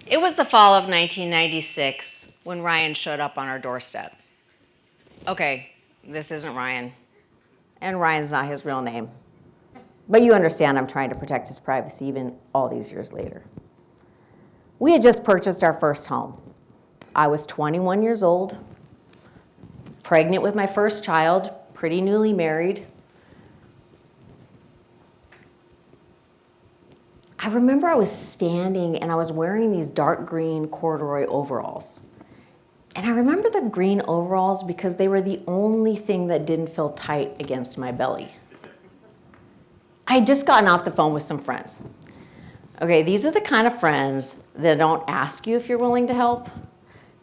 It was the fall of 1996 when Ryan showed up on our doorstep. Okay, this isn't Ryan. And Ryan's not his real name. But you understand I'm trying to protect his privacy even all these years later. We had just purchased our first home. I was 21 years old, pregnant with my first child, pretty newly married. I remember I was standing and I was wearing these dark green corduroy overalls. And I remember the green overalls because they were the only thing that didn't feel tight against my belly. I had just gotten off the phone with some friends. Okay, these are the kind of friends that don't ask you if you're willing to help.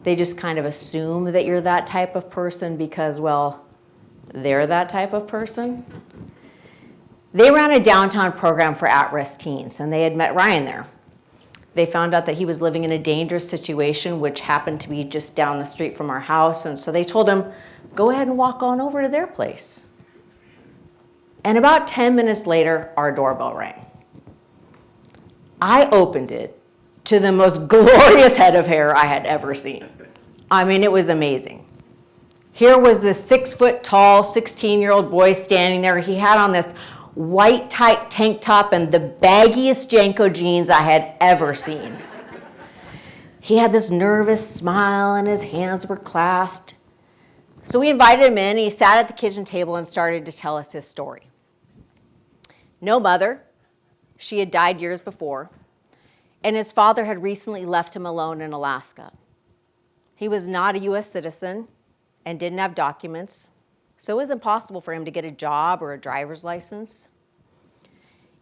They just kind of assume that you're that type of person because, well, they're that type of person. They ran a downtown program for at-risk teens, and they had met Ryan there. They found out that he was living in a dangerous situation, which happened to be just down the street from our house, and so they told him, go ahead and walk on over to their place. And about 10 minutes later, our doorbell rang. I opened it to the most glorious head of hair I had ever seen. I mean, it was amazing. Here was this 6-foot-tall, 16-year-old boy standing there. He had on this white tight tank top and the baggiest Janko jeans I had ever seen. He had this nervous smile and his hands were clasped. So we invited him in and he sat at the kitchen table and started to tell us his story. No mother. She had died years before. And his father had recently left him alone in Alaska. He was not a U.S. citizen and didn't have documents, so it was impossible for him to get a job or a driver's license.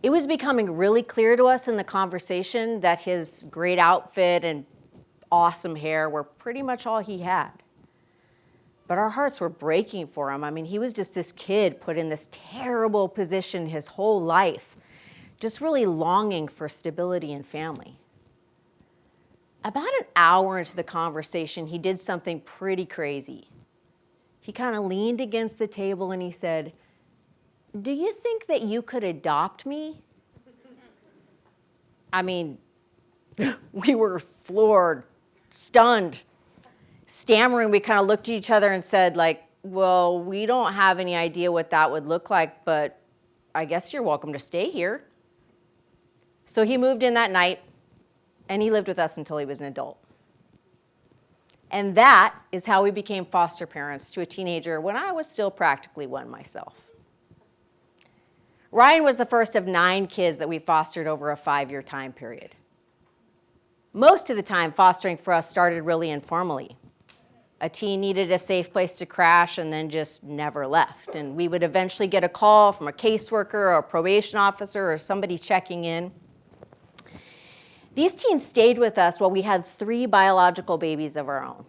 It was becoming really clear to us in the conversation that his great outfit and awesome hair were pretty much all he had. But our hearts were breaking for him. I mean, he was just this kid put in this terrible position his whole life, just really longing for stability and family. About an hour into the conversation, he did something pretty crazy. He kind of leaned against the table and he said, do you think that you could adopt me? I mean, we were floored, stunned, stammering. We kind of looked at each other and said, like, well, we don't have any idea what that would look like, but I guess you're welcome to stay here. So he moved in that night, and he lived with us until he was an adult. And that is how we became foster parents to a teenager when I was still practically one myself. Ryan was the first of 9 kids that we fostered over a 5-year time period. Most of the time, fostering for us started really informally. A teen needed a safe place to crash and then just never left. And we would eventually get a call from a caseworker or a probation officer or somebody checking in. These teens stayed with us while we had 3 biological babies of our own.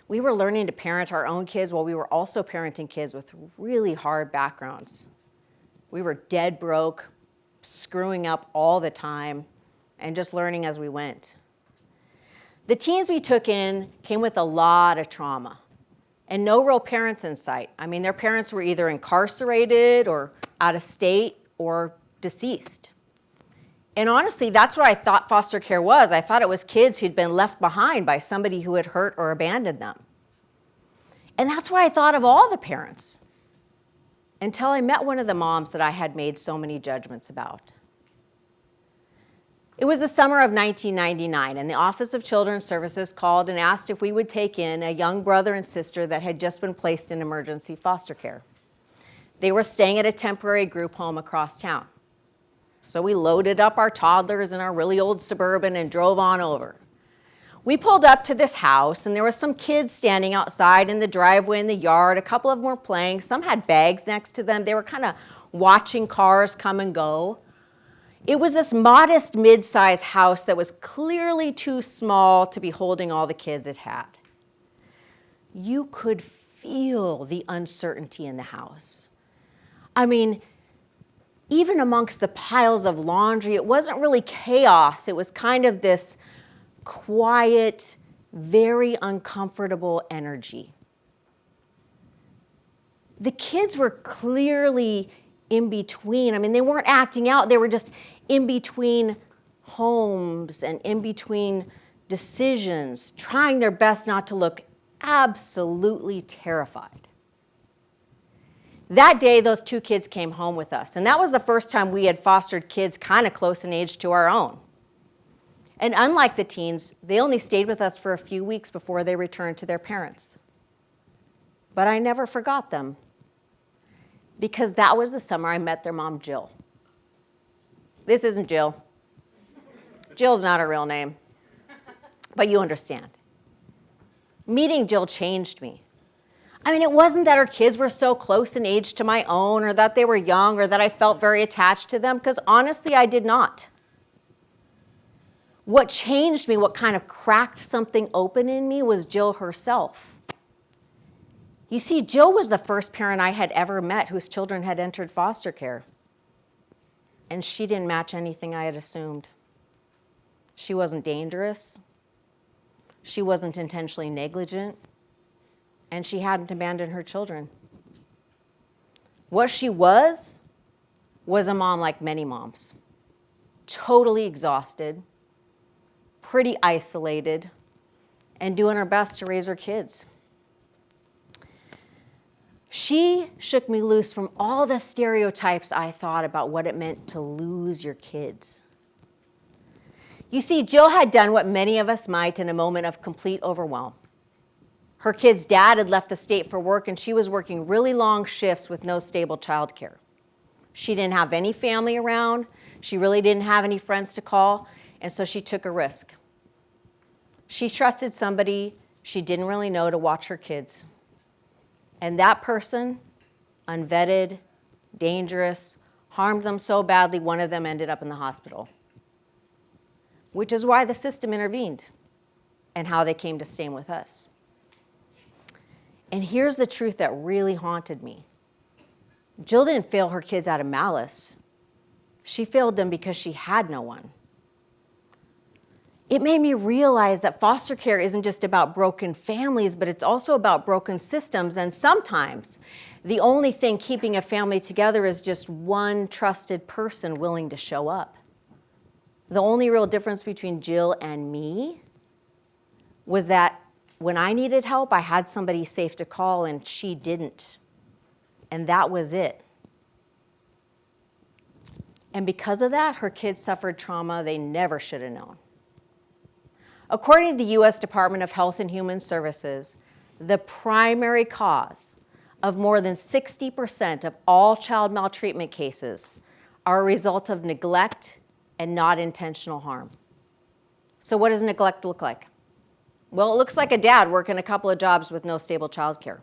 We were learning to parent our own kids while we were also parenting kids with really hard backgrounds. We were dead broke, screwing up all the time, and just learning as we went. The teens we took in came with a lot of trauma and no real parents in sight. I mean, their parents were either incarcerated or out of state or deceased. And honestly, that's what I thought foster care was. I thought it was kids who'd been left behind by somebody who had hurt or abandoned them. And that's what I thought of all the parents, until I met one of the moms that I had made so many judgments about. It was the summer of 1999, and the Office of Children's Services called and asked if we would take in a young brother and sister that had just been placed in emergency foster care. They were staying at a temporary group home across town. So we loaded up our toddlers in our really old Suburban and drove on over. We pulled up to this house, and there were some kids standing outside in the driveway in the yard. A couple of them were playing. Some had bags next to them. They were kind of watching cars come and go. It was this modest mid-size house that was clearly too small to be holding all the kids it had. You could feel the uncertainty in the house. I mean, even amongst the piles of laundry, it wasn't really chaos. It was kind of this quiet, very uncomfortable energy. The kids were clearly in between. I mean, they weren't acting out. They were just in between homes and in between decisions, trying their best not to look absolutely terrified. That day, those 2 kids came home with us, and that was the first time we had fostered kids kind of close in age to our own. And unlike the teens, they only stayed with us for a few weeks before they returned to their parents. But I never forgot them, because that was the summer I met their mom, Jill. This isn't Jill. Jill's not her real name, but you understand. Meeting Jill changed me. I mean, it wasn't that her kids were so close in age to my own, or that they were young, or that I felt very attached to them, because honestly, I did not. What changed me, what kind of cracked something open in me, was Jill herself. You see, Jill was the first parent I had ever met whose children had entered foster care. And she didn't match anything I had assumed. She wasn't dangerous. She wasn't intentionally negligent. And she hadn't abandoned her children. What she was a mom like many moms. Totally exhausted, pretty isolated, and doing her best to raise her kids. She shook me loose from all the stereotypes I thought about what it meant to lose your kids. You see, Jill had done what many of us might in a moment of complete overwhelm. Her kid's dad had left the state for work, and she was working really long shifts with no stable childcare. She didn't have any family around. She really didn't have any friends to call, and so she took a risk. She trusted somebody she didn't really know to watch her kids. And that person, unvetted, dangerous, harmed them so badly one of them ended up in the hospital. Which is why the system intervened and how they came to staying with us. And here's the truth that really haunted me. Jill didn't fail her kids out of malice. She failed them because she had no one. It made me realize that foster care isn't just about broken families, but it's also about broken systems. And sometimes the only thing keeping a family together is just one trusted person willing to show up. The only real difference between Jill and me was that when I needed help, I had somebody safe to call, and she didn't. And that was it. And because of that, her kids suffered trauma they never should have known. According to the U.S. Department of Health and Human Services, the primary cause of more than 60% of all child maltreatment cases are a result of neglect and not intentional harm. So what does neglect look like? Well, it looks like a dad working a couple of jobs with no stable childcare.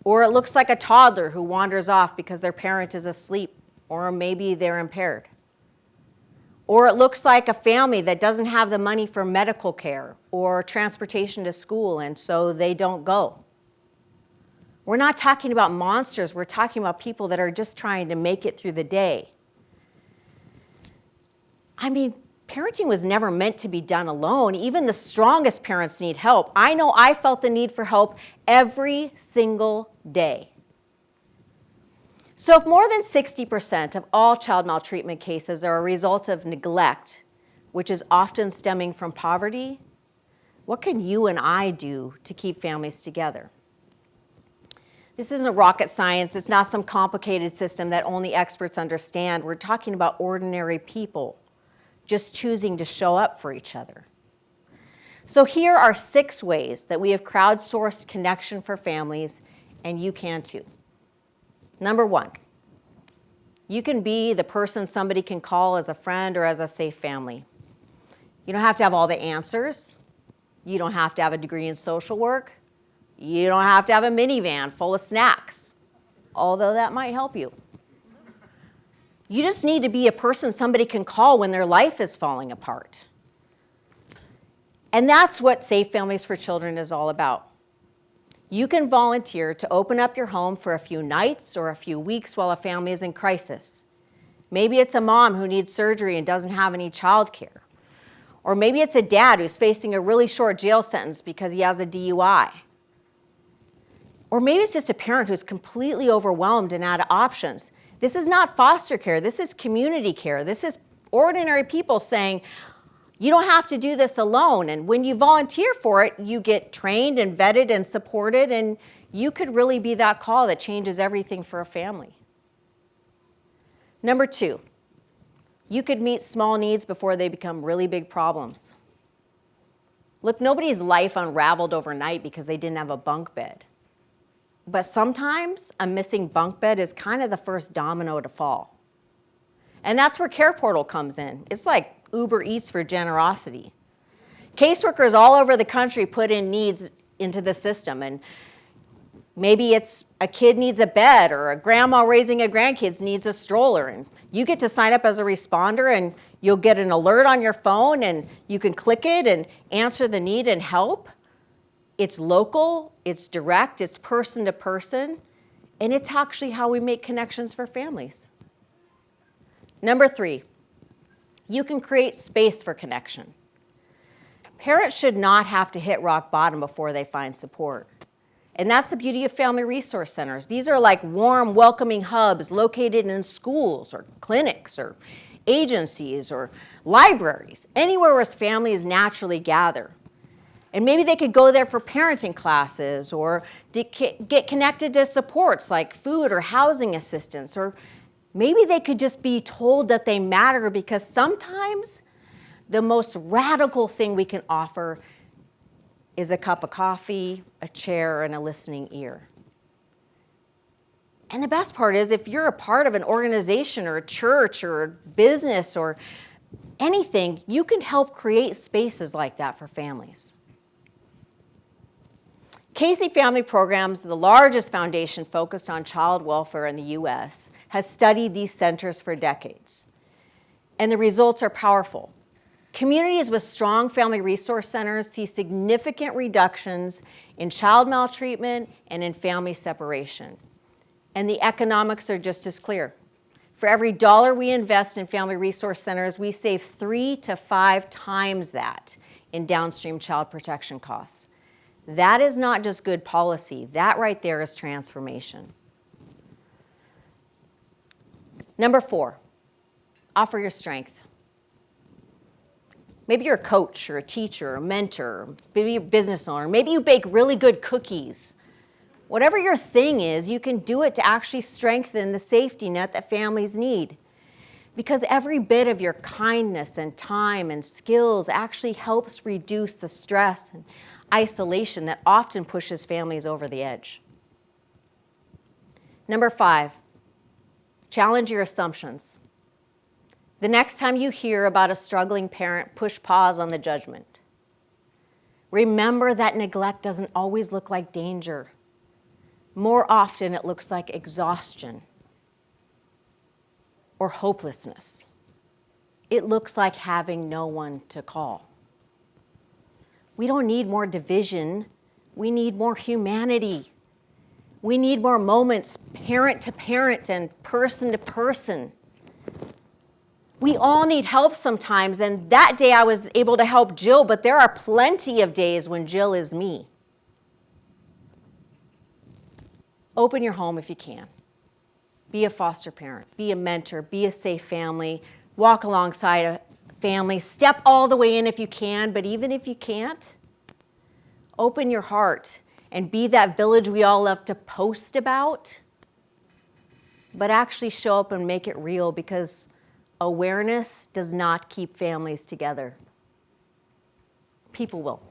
Or it looks like a toddler who wanders off because their parent is asleep, or maybe they're impaired. Or it looks like a family that doesn't have the money for medical care or transportation to school, and so they don't go. We're not talking about monsters. We're talking about people that are just trying to make it through the day. I mean, parenting was never meant to be done alone. Even the strongest parents need help. I know I felt the need for help every single day. So if more than 60% of all child maltreatment cases are a result of neglect, which is often stemming from poverty, what can you and I do to keep families together? This isn't rocket science. It's not some complicated system that only experts understand. We're talking about ordinary people just choosing to show up for each other. So here are 6 ways that we have crowdsourced connection for families, and you can too. Number 1, you can be the person somebody can call as a friend or as a safe family. You don't have to have all the answers. You don't have to have a degree in social work. You don't have to have a minivan full of snacks, although that might help you. You just need to be a person somebody can call when their life is falling apart. And that's what Safe Families for Children is all about. You can volunteer to open up your home for a few nights or a few weeks while a family is in crisis. Maybe it's a mom who needs surgery and doesn't have any childcare. Or maybe it's a dad who's facing a really short jail sentence because he has a DUI. Or maybe it's just a parent who's completely overwhelmed and out of options. This is not foster care. This is community care. This is ordinary people saying, You don't have to do this alone. And when you volunteer for it, you get trained and vetted and supported, and you could really be that call that changes everything for a family. Number 2, you could meet small needs before they become really big problems. Look, nobody's life unraveled overnight because they didn't have a bunk bed. But sometimes a missing bunk bed is kind of the first domino to fall. And that's where Care Portal comes in. It's like Uber Eats for generosity. Caseworkers all over the country put in needs into the system, and maybe it's a kid needs a bed, or a grandma raising a grandkid needs a stroller, and you get to sign up as a responder, and you'll get an alert on your phone, and you can click it and answer the need and help. It's local, it's direct, it's person to person, and it's actually how we make connections for families. Number 3, you can create space for connection. Parents should not have to hit rock bottom before they find support. And that's the beauty of family resource centers. These are like warm, welcoming hubs located in schools or clinics or agencies or libraries, anywhere where families naturally gather. And maybe they could go there for parenting classes or get connected to supports like food or housing assistance, or maybe they could just be told that they matter, because sometimes the most radical thing we can offer is a cup of coffee, a chair, and a listening ear. And the best part is, if you're a part of an organization or a church or a business or anything, you can help create spaces like that for families. Casey Family Programs, the largest foundation focused on child welfare in the U.S., has studied these centers for decades. And the results are powerful. Communities with strong family resource centers see significant reductions in child maltreatment and in family separation. And the economics are just as clear. For every dollar we invest in family resource centers, we save 3 to 5 times that in downstream child protection costs. That is not just good policy. That right there is transformation. Number 4, offer your strength. Maybe you're a coach or a teacher or a mentor, maybe you're a business owner, maybe you bake really good cookies. Whatever your thing is, you can do it to actually strengthen the safety net that families need. Because every bit of your kindness and time and skills actually helps reduce the stress and isolation that often pushes families over the edge. Number 5, challenge your assumptions. The next time you hear about a struggling parent, push pause on the judgment. Remember that neglect doesn't always look like danger. More often it looks like exhaustion or hopelessness. It looks like having no one to call. We don't need more division. We need more humanity. We need more moments, parent to parent and person to person. We all need help sometimes, and that day I was able to help Jill, but there are plenty of days when Jill is me. Open your home if you can. Be a foster parent, be a mentor, be a safe family, walk alongside a family, step all the way in if you can, but even if you can't, open your heart and be that village we all love to post about, but actually show up and make it real, because awareness does not keep families together. People will.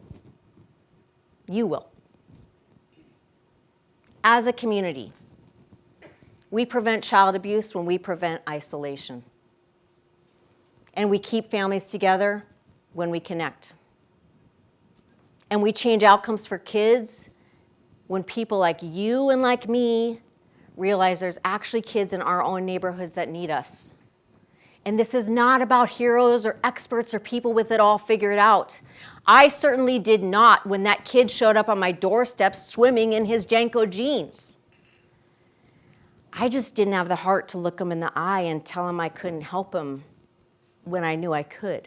You will. As a community, we prevent child abuse when we prevent isolation. And we keep families together when we connect. And we change outcomes for kids when people like you and like me realize there's actually kids in our own neighborhoods that need us. And this is not about heroes or experts or people with it all figured out. I certainly did not when that kid showed up on my doorstep swimming in his Janko jeans. I just didn't have the heart to look him in the eye and tell him I couldn't help him when I knew I could.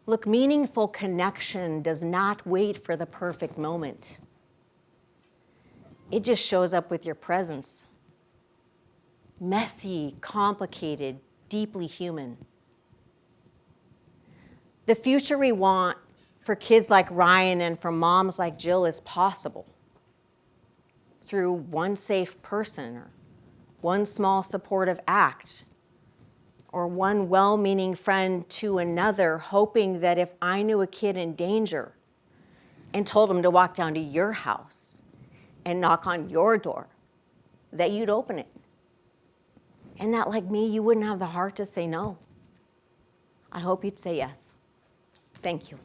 Look, meaningful connection does not wait for the perfect moment. It just shows up with your presence. Messy, complicated, deeply human. The future we want for kids like Ryan and for moms like Jill is possible through one safe person or one small supportive act or one well-meaning friend to another, hoping that if I knew a kid in danger and told him to walk down to your house and knock on your door, that you'd open it. And that, like me, you wouldn't have the heart to say no. I hope you'd say yes. Thank you.